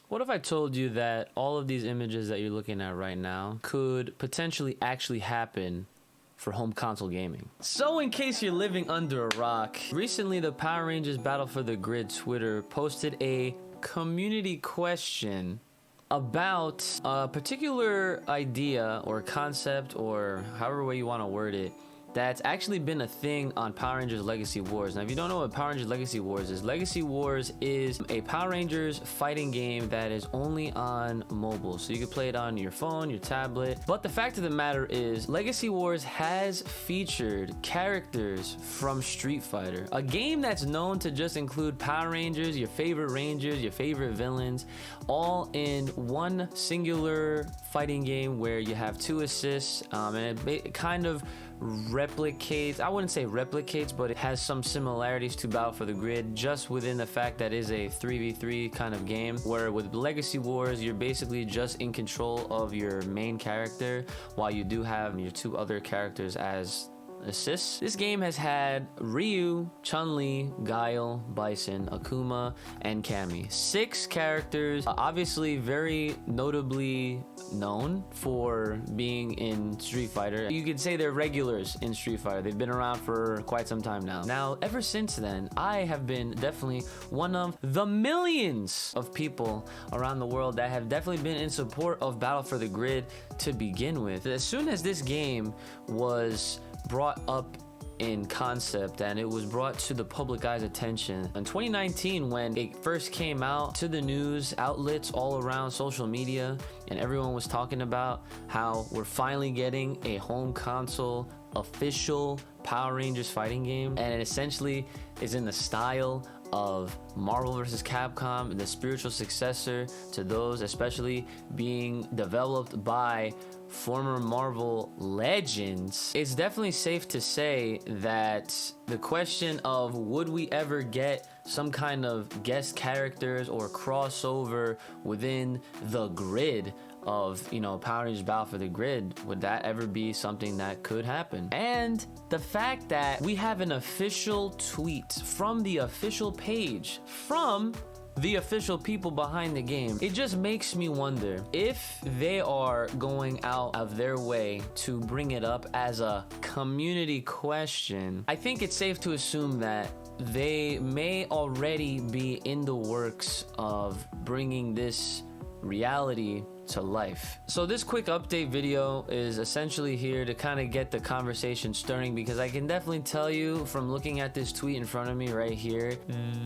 What if I told you that all of these images that you're looking at right now could potentially actually happen for home console gaming? So in case you're living under a rock, recently the Power Rangers Battle for the Grid Twitter posted a community question about a particular idea or concept, or however way you want to word it, that's actually been a thing on Power Rangers Legacy Wars. Now, if you don't know what Power Rangers Legacy Wars is a Power Rangers fighting game that is only on mobile. So you can play it on your phone, your tablet. But the fact of the matter is, Legacy Wars has featured characters from Street Fighter, a game that's known to just include Power Rangers, your favorite villains, all in one singular fighting game where you have 2 assists, and it kind of replicates, I wouldn't say replicates, but it has some similarities to Battle for the Grid, just within the fact that it is a 3v3 kind of game, where with Legacy Wars you're basically just in control of your main character while you do have your 2 other characters as assists. This game has had Ryu, Chun-Li, Guile, Bison, Akuma, and Cammy. 6 characters, obviously very notably known for being in Street Fighter. You could say they're regulars in Street Fighter. They've been around for quite some time now. Now, ever since then, I have been definitely one of the millions of people around the world that have definitely been in support of Battle for the Grid to begin with. As soon as this game was brought up in concept and it was brought to the public eye's attention in 2019, when it first came out to the news outlets all around social media, and everyone was talking about how we're finally getting a home console official Power Rangers fighting game, and it essentially is in the style of Marvel vs. Capcom, and the spiritual successor to those, especially being developed by former Marvel legends. It's definitely safe to say that the question of would we ever get some kind of guest characters or crossover within the grid of, you know, Power Rangers Battle for the Grid, would that ever be something that could happen? And the fact that we have an official tweet from the official page, from the official people behind the game, it just makes me wonder if they are going out of their way to bring it up as a community question. I think it's safe to assume that they may already be in the works of bringing this reality to life. So this quick update video is essentially here to kind of get the conversation stirring, because I can definitely tell you from looking at this tweet in front of me right here,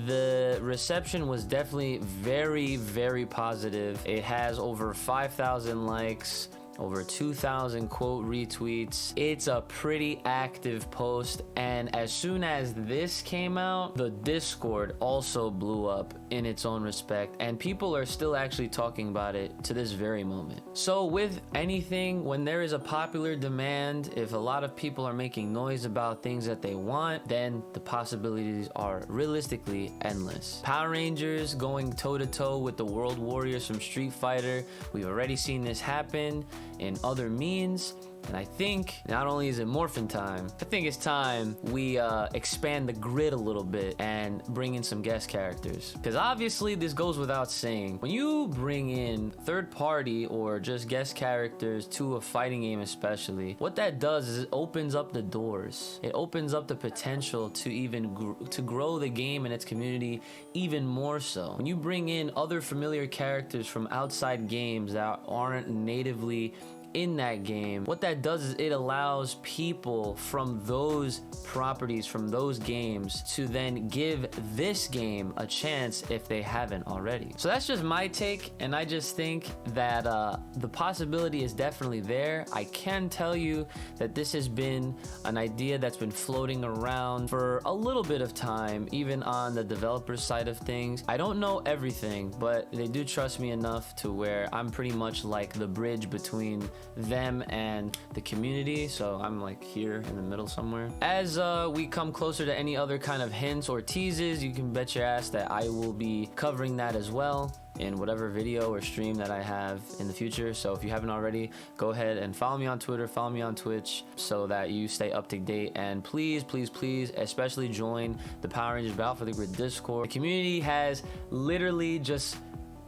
the reception was definitely very, very positive. It has over 5,000 likes, over 2,000 quote retweets. It's a pretty active post, and as soon as this came out, the Discord also blew up in its own respect, and people are still actually talking about it to this very moment. So with anything, when there is a popular demand, if a lot of people are making noise about things that they want, then the possibilities are realistically endless. Power Rangers going toe-to-toe with the World Warriors from Street Fighter, we've already seen this happen in other means, and I think not only is it morphin time, I think it's time we expand the grid a little bit and bring in some guest characters, because obviously this goes without saying, when you bring in third party or just guest characters to a fighting game especially, what that does is it opens up the doors. It opens up the potential to even to grow the game and its community even more so. When you bring in other familiar characters from outside games that aren't natively in that game, what that does is it allows people from those properties, from those games, to then give this game a chance if they haven't already. So that's just my take, and I just think that the possibility is definitely there. I can tell you that this has been an idea that's been floating around for a little bit of time, even on the developer side of things. I don't know everything, but they do trust me enough to where I'm pretty much like the bridge between them and the community, so I'm like here in the middle somewhere. As we come closer to any other kind of hints or teases, you can bet your ass that I will be covering that as well in whatever video or stream that I have in the future. So if you haven't already, go ahead and follow me on Twitter, follow me on Twitch, so that you stay up to date. And please, please, please, especially join the Power Rangers Battle for the Grid Discord. The community has literally just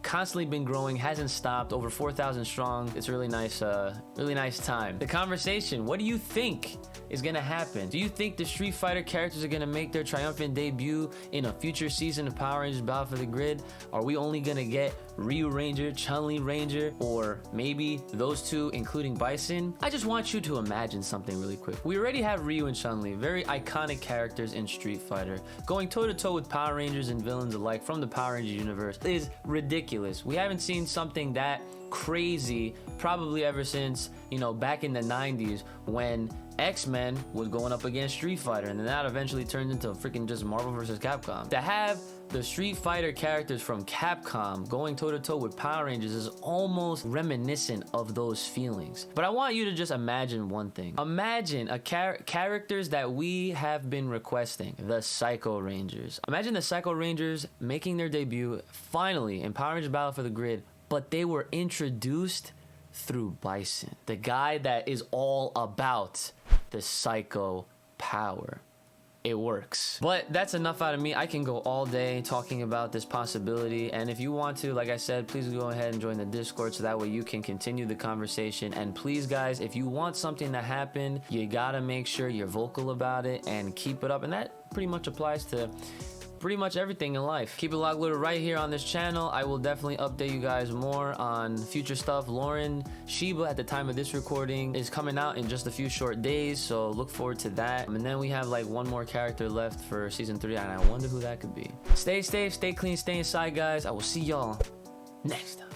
constantly been growing, hasn't stopped, over 4,000 strong. It's a really nice time. The conversation, what do you think is gonna happen? Do you think the Street Fighter characters are gonna make their triumphant debut in a future season of Power Rangers Battle for the Grid? Are we only gonna get Ryu Ranger, Chun-Li Ranger, or maybe those two including Bison? I just want you to imagine something really quick. We already have Ryu and Chun-Li, very iconic characters in Street Fighter. Going toe-to-toe with Power Rangers and villains alike from the Power Rangers universe is ridiculous. We haven't seen something that crazy probably ever since, you know, back in the 90s when X-Men was going up against Street Fighter, and then that eventually turned into freaking just Marvel vs. Capcom. To have the Street Fighter characters from Capcom going toe-to-toe with Power Rangers is almost reminiscent of those feelings. But I want you to just imagine one thing. Imagine characters that we have been requesting, the Psycho Rangers. Imagine the Psycho Rangers making their debut finally in Power Rangers Battle for the Grid, but they were introduced through Bison, the guy that is all about the psycho power. It works. But that's enough out of me. I can go all day talking about this possibility, and if you want to, like I said, please go ahead and join the Discord so that way you can continue the conversation. And please guys, if you want something to happen, you gotta make sure you're vocal about it and keep it up, and that pretty much applies to pretty much everything in life. Keep it locked little right here on this channel. I will definitely update you guys more on future stuff. Lauren Shiba, at the time of this recording, is coming out in just a few short days, so look forward to that. And then we have like one more character left for season 3, and I wonder who that could be. Stay safe, stay clean, stay inside, guys. I will see y'all next time.